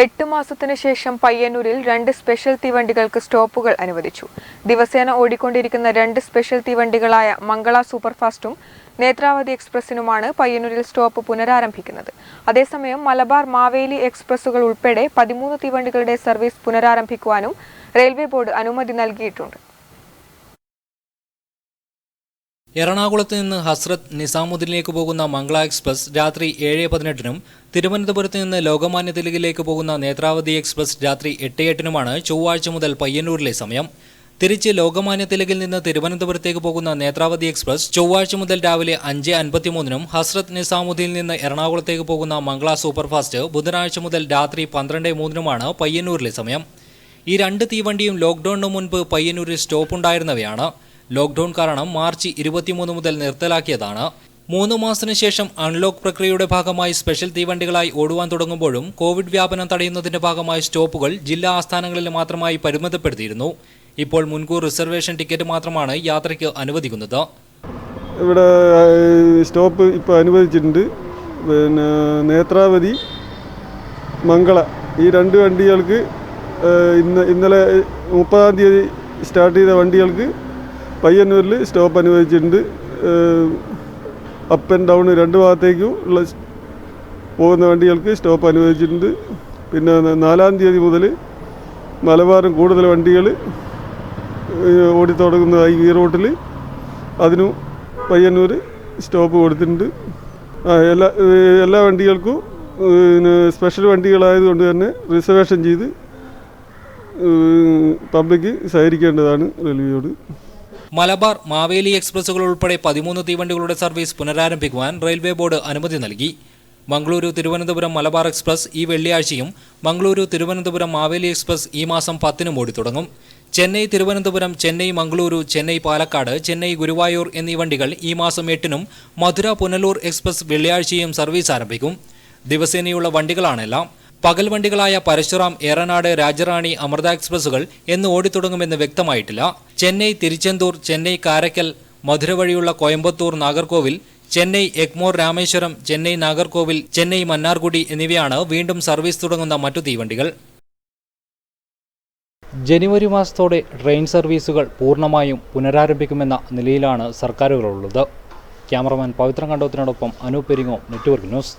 8 മാസത്തിനു ശേഷം പയ്യന്നൂരിൽ 2 സ്പെഷ്യൽ തീവണ്ടികൾക്ക് സ്റ്റോപ്പുകൾ അനുവദിച്ചു. ദിവസേന ഓടിക്കൊണ്ടിരിക്കുന്ന 2 സ്പെഷ്യൽ തീവണ്ടികളായ മംഗള സൂപ്പർഫാസ്റ്റും നേത്രാവതി എക്സ്പ്രസിനുമാണ് പയ്യന്നൂരിൽ സ്റ്റോപ്പ് പുനരാരംഭിക്കുന്നത്. അതേസമയം മലബാർ മാവേലി എക്സ്പ്രസുകൾ ഉൾപ്പെടെ 13 തീവണ്ടികളുടെ സർവീസ് പുനരാരംഭിക്കുവാനും റെയിൽവേ ബോർഡ് അനുമതി നൽകിയിട്ടുണ്ട്. എറണാകുളത്ത് നിന്ന് ഹസ്രത്ത് നിസാമുദ്ദീനിലേക്ക് പോകുന്ന മംഗള എക്സ്പ്രസ് രാത്രി 7:18-നും തിരുവനന്തപുരത്ത് നിന്ന് ലോകമാന്യ തിലകിലേക്ക് പോകുന്ന നേത്രാവതി എക്സ്പ്രസ് രാത്രി 8:08-നുമാണ് ചൊവ്വാഴ്ച മുതൽ പയ്യന്നൂരിലെ സമയം. തിരിച്ച് ലോകമാന്യ തിലകിൽ നിന്ന് തിരുവനന്തപുരത്തേക്ക് പോകുന്ന നേത്രാവതി എക്സ്പ്രസ് ചൊവ്വാഴ്ച മുതൽ രാവിലെ 5:53-നും ഹസ്രത്ത് നിസാമുദ്ദീനിൽ നിന്ന് എറണാകുളത്തേക്ക് പോകുന്ന മംഗള സൂപ്പർഫാസ്റ്റ് ബുധനാഴ്ച മുതൽ രാത്രി 12:03-നുമാണ് പയ്യന്നൂരിലെ സമയം. ഈ 2 തീവണ്ടിയും ലോക്ക്ഡൌണിന് മുൻപ് പയ്യന്നൂരിൽ സ്റ്റോപ്പുണ്ടായിരുന്നവയാണ്. ലോക്ക്ഡൌൺ കാരണം മാർച്ച് 23 മുതൽ നിർത്തലാക്കിയതാണ്. 3 മാസത്തിനു ശേഷം അൺലോക്ക് പ്രക്രിയയുടെ ഭാഗമായി സ്പെഷ്യൽ തീവണ്ടികളായി ഓടുവാൻ തുടങ്ങുമ്പോഴും കോവിഡ് വ്യാപനം തടയുന്നതിന്റെ ഭാഗമായി സ്റ്റോപ്പുകൾ ജില്ലാ ആസ്ഥാനങ്ങളിൽ മാത്രമായി പരിമിതപ്പെടുത്തിയിരുന്നു. ഇപ്പോൾ മുൻകൂർ റിസർവേഷൻ ടിക്കറ്റ് മാത്രമാണ് യാത്രയ്ക്ക് അനുവദിക്കുന്നത്. ഇവിടെ സ്റ്റോപ്പ് ഇപ്പോൾ അനുവദിച്ചിട്ടുണ്ട്. പിന്നെ നേത്രാവതി, മംഗള ഈ 2 വണ്ടികൾക്ക് ഇന്നലെ 30-ാം തീയതി സ്റ്റാർട്ട് ചെയ്ത വണ്ടികൾക്ക് പയ്യന്നൂരിൽ സ്റ്റോപ്പ് അനുവദിച്ചിട്ടുണ്ട്. അപ്പ് ആൻഡ് ഡൗൺ 2 ഭാഗത്തേക്കും ഉള്ള പോകുന്ന വണ്ടികൾക്ക് സ്റ്റോപ്പ് അനുവദിച്ചിട്ടുണ്ട്. പിന്നെ 4-ാം തീയതി മുതൽ മലബാറും കൂടുതൽ വണ്ടികൾ ഓടിത്തുടങ്ങുന്നതായി ഈ റൂട്ടിൽ അതിനും പയ്യന്നൂർ സ്റ്റോപ്പ് കൊടുത്തിട്ടുണ്ട്. എല്ലാ വണ്ടികൾക്കും സ്പെഷ്യൽ വണ്ടികളായതുകൊണ്ട് തന്നെ റിസർവേഷൻ ചെയ്ത് പബ്ലിക് സഹകരിക്കേണ്ടതാണ് റെയിൽവേയോട്. മലബാർ മാവേലി എക്സ്പ്രസുകൾ ഉൾപ്പെടെ 13 തീവണ്ടികളുടെ സർവീസ് പുനരാരംഭിക്കുവാൻ റെയിൽവേ ബോർഡ് അനുമതി നൽകി. മംഗളൂരു തിരുവനന്തപുരം മലബാർ എക്സ്പ്രസ് ഈ വെള്ളിയാഴ്ചയും മംഗളൂരു തിരുവനന്തപുരം മാവേലി എക്സ്പ്രസ് ഈ മാസം 10-നും ഓടിത്തുടങ്ങും. ചെന്നൈ തിരുവനന്തപുരം, ചെന്നൈ മംഗളൂരു, ചെന്നൈ പാലക്കാട്, ചെന്നൈ ഗുരുവായൂർ എന്നീ വണ്ടികൾ ഈ മാസം 8-നും മധുര പുനലൂർ എക്സ്പ്രസ് വെള്ളിയാഴ്ചയും സർവീസ് ആരംഭിക്കും. ദിവസേനയുള്ള വണ്ടികളാണെല്ലാം. പകൽ വണ്ടികളായ പരശുറാം, ഏറനാട്, രാജറാണി, അമൃത എക്സ്പ്രസുകൾ എന്ന് ഓടിത്തുടങ്ങുമെന്ന് വ്യക്തമായിട്ടില്ല. ചെന്നൈ തിരുച്ചെന്തൂർ, ചെന്നൈ കാരക്കൽ, മധുര വഴിയുള്ള കോയമ്പത്തൂർ, നാഗർകോവിൽ, ചെന്നൈ എഗ്മോർ രാമേശ്വരം, ചെന്നൈ നാഗർകോവിൽ, ചെന്നൈ മന്നാർഗുഡി എന്നിവയാണ് വീണ്ടും സർവീസ് തുടങ്ങുന്ന മറ്റു തീവണ്ടികൾ. ജനുവരി മാസത്തോടെ ട്രെയിൻ സർവീസുകൾ പൂർണ്ണമായും പുനരാരംഭിക്കുമെന്ന നിലയിലാണ് സർക്കാരുകളുള്ളത്. ക്യാമറമാൻ പവിത്രൻ കണ്ടോത്തിനോടൊപ്പം അനൂപ് പെരിങ്ങോം, നെറ്റ്വർക്ക് ന്യൂസ്.